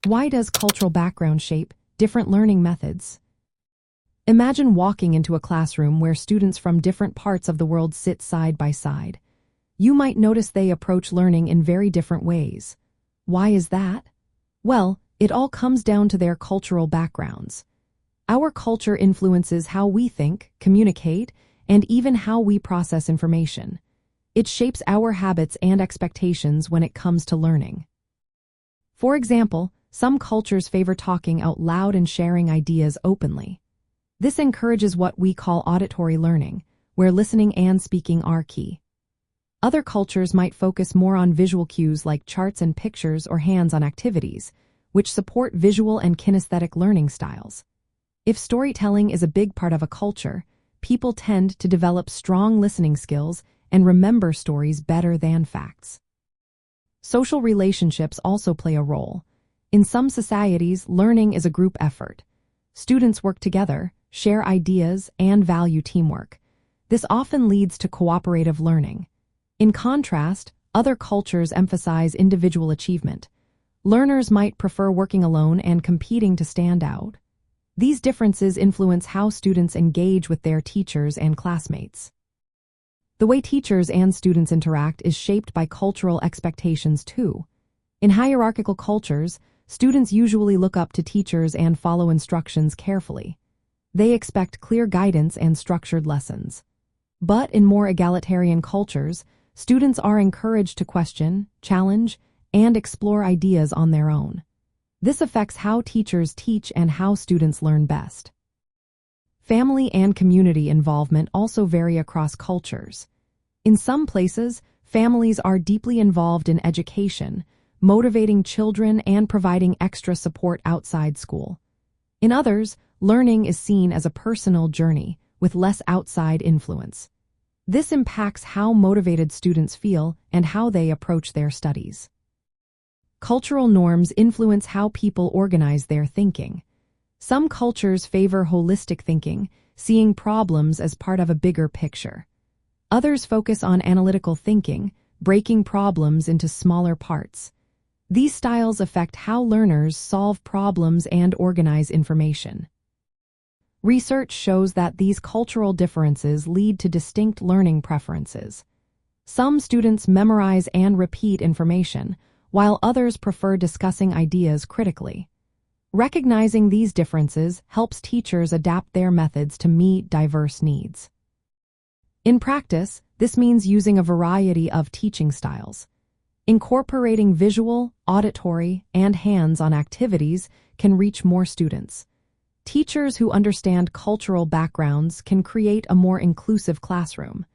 Why does cultural background shape different learning methods? Imagine walking into a classroom where students from different parts of the world sit side by side. You might notice they approach learning in very different ways. Why is that? Well, it all comes down to their cultural backgrounds. Our culture influences how we think, communicate, and even how we process information. It shapes our habits and expectations when it comes to learning. For example, some cultures favor talking out loud and sharing ideas openly. This encourages what we call auditory learning, where listening and speaking are key. Other cultures might focus more on visual cues like charts and pictures or hands-on activities, which support visual and kinesthetic learning styles. If storytelling is a big part of a culture, people tend to develop strong listening skills and remember stories better than facts. Social relationships also play a role. In some societies, learning is a group effort. Students work together, share ideas, and value teamwork. This often leads to cooperative learning. In contrast, other cultures emphasize individual achievement. Learners might prefer working alone and competing to stand out. These differences influence how students engage with their teachers and classmates. The way teachers and students interact is shaped by cultural expectations too. In hierarchical cultures, students usually look up to teachers and follow instructions carefully. They expect clear guidance and structured lessons. But in more egalitarian cultures, students are encouraged to question, challenge, and explore ideas on their own. This affects how teachers teach and how students learn best. Family and community involvement also vary across cultures. In some places, families are deeply involved in education, motivating children and providing extra support outside school. In others, learning is seen as a personal journey with less outside influence. This impacts how motivated students feel and how they approach their studies. Cultural norms influence how people organize their thinking. Some cultures favor holistic thinking, seeing problems as part of a bigger picture. Others focus on analytical thinking, breaking problems into smaller parts. These styles affect how learners solve problems and organize information. Research shows that these cultural differences lead to distinct learning preferences. Some students memorize and repeat information, while others prefer discussing ideas critically. Recognizing these differences helps teachers adapt their methods to meet diverse needs. In practice, this means using a variety of teaching styles. Incorporating visual, auditory, and hands-on activities can reach more students. Teachers who understand cultural backgrounds can create a more inclusive classroom.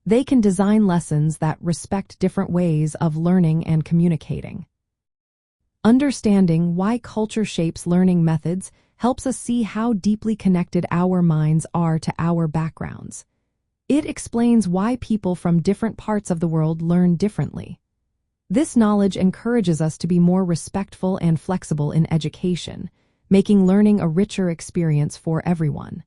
They can design lessons that respect different ways of learning and communicating. Understanding why culture shapes learning methods helps us see how deeply connected our minds are to our backgrounds. It explains why people from different parts of the world learn differently. This knowledge encourages us to be more respectful and flexible in education, making learning a richer experience for everyone.